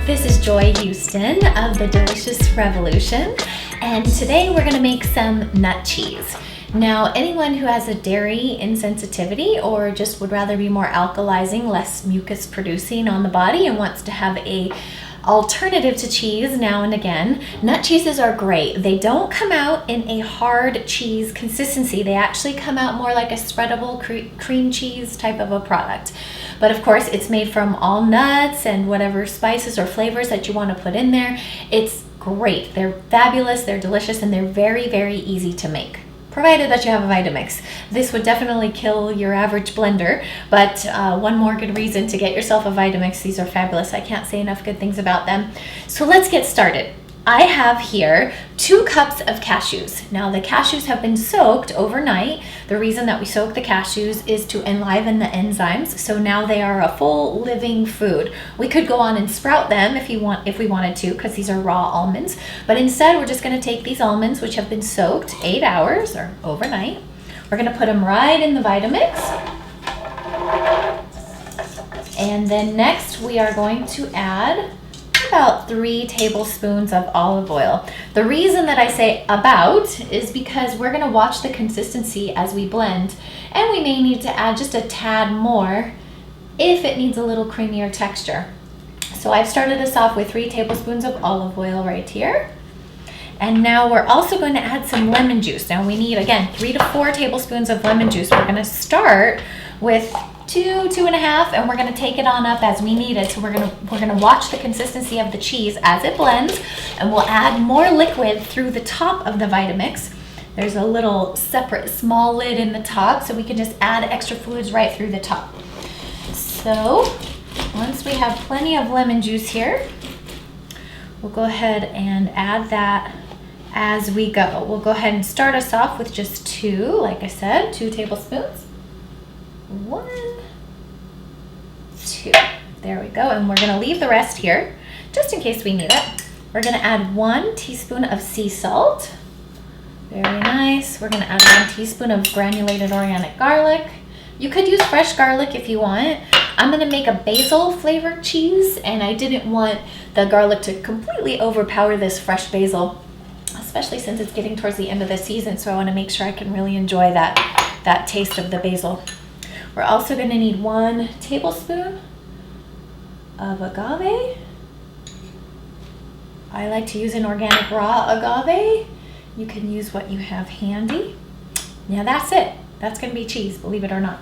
This is Joy Houston of the Delicious Revolution, and today we're going to make some nut cheese. Now, anyone who has a dairy insensitivity or just would rather be more alkalizing, less mucus producing on the body and wants to have a alternative to cheese now and again, nut cheeses are great. They don't come out in a hard cheese consistency. They actually come out more like a spreadable cream cheese type of a product. But of course, it's made from all nuts and whatever spices or flavors that you want to put in there. It's great. They're fabulous, they're delicious, and they're very, very easy to make, provided that you have a Vitamix. This would definitely kill your average blender, but one more good reason to get yourself a Vitamix. These are fabulous. I can't say enough good things about them. So let's get started. I have here 2 cups of cashews. Now the cashews have been soaked overnight. The reason that we soak the cashews is to enliven the enzymes. So now they are a full living food. We could go on and sprout them if we wanted to, because these are raw almonds. But instead, we're just going to take these almonds, which have been soaked 8 hours or overnight. We're going to put them right in the Vitamix. And then next, we are going to add about 3 tablespoons of olive oil. The reason that I say about is because we're going to watch the consistency as we blend, and we may need to add just a tad more if it needs a little creamier texture. So I've started us off with 3 tablespoons of olive oil right here. And now we're also going to add some lemon juice. Now we need, again, 3 to 4 tablespoons of lemon juice. We're going to start with 2.5, and we're going to take it on up as we need it. So we're going to watch the consistency of the cheese as it blends, and we'll add more liquid through the top of the Vitamix. There's a little separate small lid in the top, so we can just add extra fluids right through the top. So once we have plenty of lemon juice here, we'll go ahead and add that as we go. We'll go ahead and start us off with just 2, like I said, 2 tablespoons. 1, 2. There we go. And we're going to leave the rest here just in case we need it. We're going to add 1 teaspoon of sea salt. Very nice. We're going to add 1 teaspoon of granulated organic garlic. You could use fresh garlic if you want. I'm going to make a basil flavored cheese, and I didn't want the garlic to completely overpower this fresh basil, especially since it's getting towards the end of the season, so I want to make sure I can really enjoy that taste of the basil. We're also going to need 1 tablespoon of agave. I like to use an organic raw agave. You can use what you have handy. Now that's it. That's going to be cheese, believe it or not.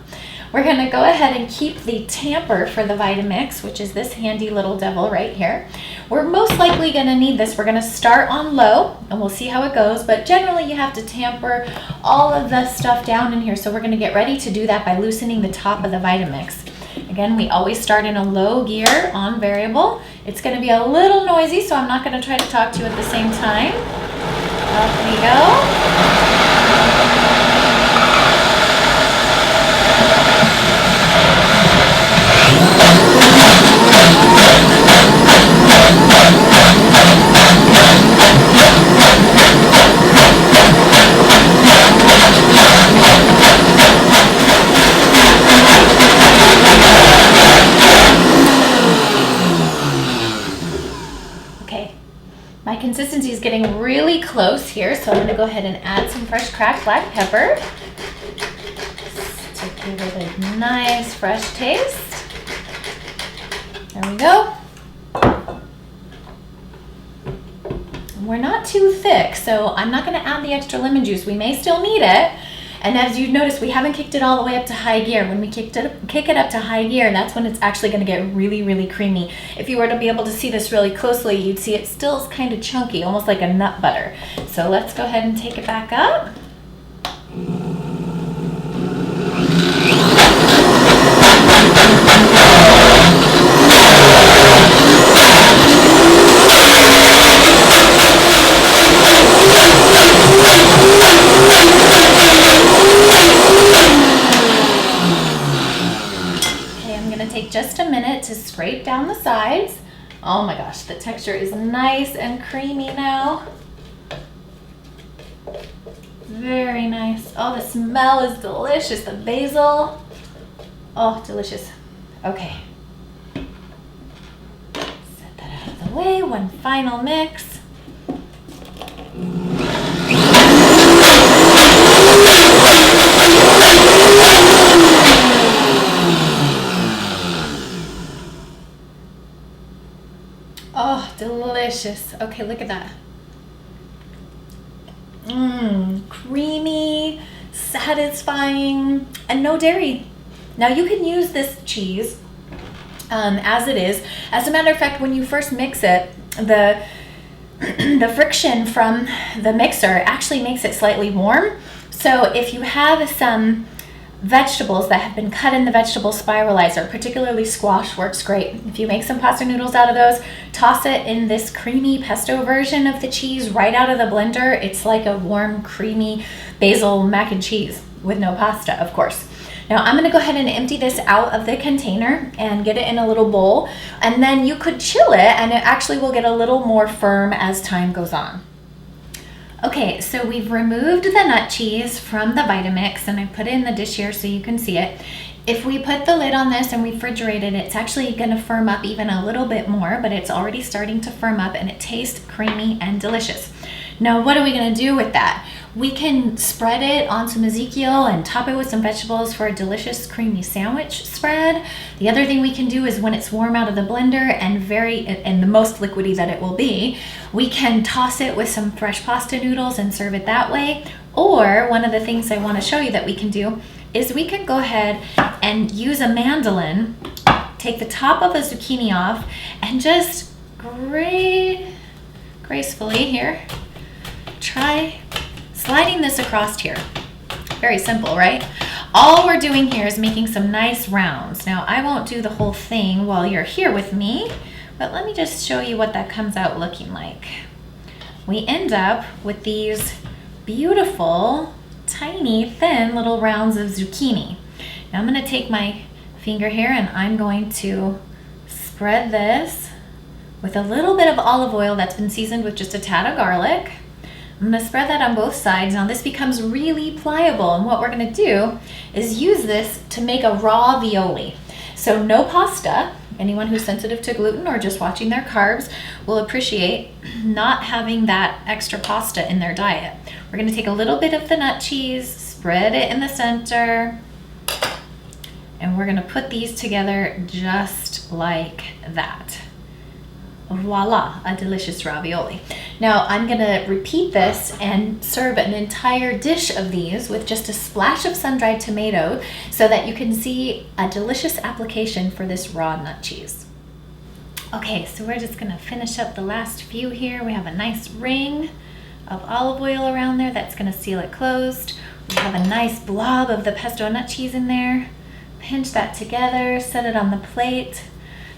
We're going to go ahead and keep the tamper for the Vitamix, which is this handy little devil right here. We're most likely going to need this. We're going to start on low, and we'll see how it goes, but generally you have to tamper all of the stuff down in here, so we're going to get ready to do that by loosening the top of the Vitamix. Again, we always start in a low gear on variable. It's going to be a little noisy, so I'm not going to try to talk to you at the same time. Up we go. My consistency is getting really close here, so I'm going to go ahead and add some fresh cracked black pepper to give it a nice fresh taste. There we go. We're not too thick, so I'm not going to add the extra lemon juice. We may still need it. And as you notice, we haven't kicked it all the way up to high gear. When we kick it up to high gear, that's when it's actually going to get really, really creamy. If you were to be able to see this really closely, you'd see it still is kind of chunky, almost like a nut butter. So let's go ahead and take it back up. Just a minute to scrape down the sides. Oh my gosh, the texture is nice and creamy now. Very nice. Oh, the smell is delicious. The basil. Oh, delicious. Okay. Set that out of away. One final mix. Oh, delicious. Okay, look at that. Creamy, satisfying, and no dairy. Now you can use this cheese as it is. As a matter of fact, when you first mix it, the the friction from the mixer actually makes it slightly warm. So if you have some vegetables that have been cut in the vegetable spiralizer, particularly squash works great. If you make some pasta noodles out of those, toss it in this creamy pesto version of the cheese right out of the blender. It's like a warm, creamy basil mac and cheese with no pasta, of course. Now I'm gonna go ahead and empty this out of the container and get it in a little bowl, and then you could chill it and it actually will get a little more firm as time goes on. Okay, so we've removed the nut cheese from the Vitamix and I put it in the dish here so you can see it. If we put the lid on this and refrigerate it, it's actually gonna firm up even a little bit more, but it's already starting to firm up and it tastes creamy and delicious. Now, what are we gonna do with that? We can spread it on some Ezekiel and top it with some vegetables for a delicious creamy sandwich spread. The other thing we can do is when it's warm out of the blender and the most liquidy that it will be, we can toss it with some fresh pasta noodles and serve it that way. Or one of the things I want to show you that we can do is we can go ahead and use a mandolin, take the top of a zucchini off, and just gracefully here, try sliding this across here. Very simple, right? All we're doing here is making some nice rounds. Now, I won't do the whole thing while you're here with me, but let me just show you what that comes out looking like. We end up with these beautiful, tiny, thin little rounds of zucchini. Now I'm gonna take my finger here and I'm going to spread this with a little bit of olive oil that's been seasoned with just a tad of garlic. I'm gonna spread that on both sides. Now this becomes really pliable, and what we're gonna do is use this to make a ravioli. So no pasta. Anyone who's sensitive to gluten or just watching their carbs will appreciate not having that extra pasta in their diet. We're gonna take a little bit of the nut cheese, spread it in the center, and we're gonna put these together just like that. Voila, a delicious ravioli. Now I'm gonna repeat this and serve an entire dish of these with just a splash of sun-dried tomato so that you can see a delicious application for this raw nut cheese. Okay, so we're just gonna finish up the last few here. We have a nice ring of olive oil around there that's gonna seal it closed. We have a nice blob of the pesto nut cheese in there. Pinch that together, set it on the plate.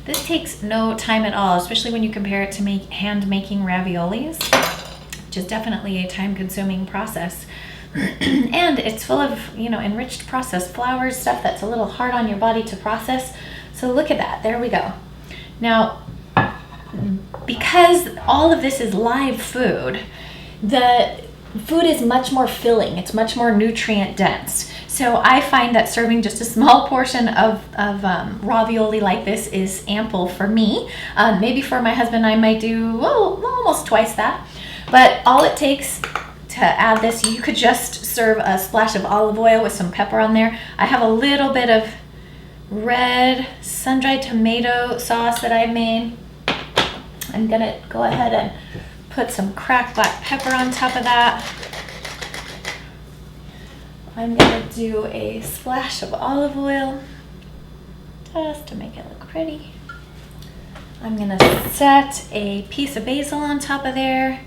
This takes no time at all, especially when you compare it to hand-making raviolis, which is definitely a time-consuming process. And it's full of, enriched processed flours, stuff that's a little hard on your body to process. So look at that, there we go. Now, because all of this is live food, the food is much more filling, it's much more nutrient dense. So I find that serving just a small portion of ravioli like this is ample for me. Maybe for my husband I might do almost twice that. But all it takes to add this, you could just serve a splash of olive oil with some pepper on there. I have a little bit of red sun-dried tomato sauce that I made. I'm gonna go ahead and put some cracked black pepper on top of that. I'm gonna do a splash of olive oil just to make it look pretty. I'm gonna set a piece of basil on top of there,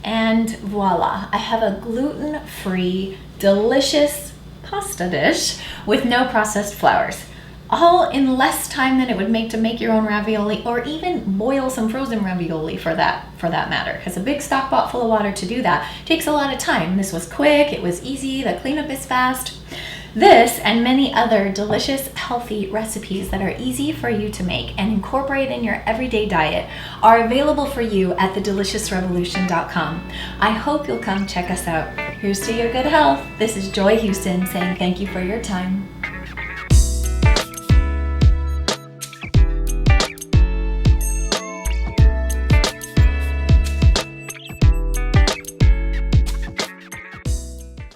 and voila, I have a gluten-free, delicious pasta dish with no processed flours. All in less time than it would make to make your own ravioli, or even boil some frozen ravioli for that matter, because a big stock pot full of water to do that takes a lot of time. This was quick, it was easy, the cleanup is fast. This and many other delicious, healthy recipes that are easy for you to make and incorporate in your everyday diet are available for you at thedeliciousrevolution.com. I hope you'll come check us out. Here's to your good health. This is Joy Houston saying thank you for your time.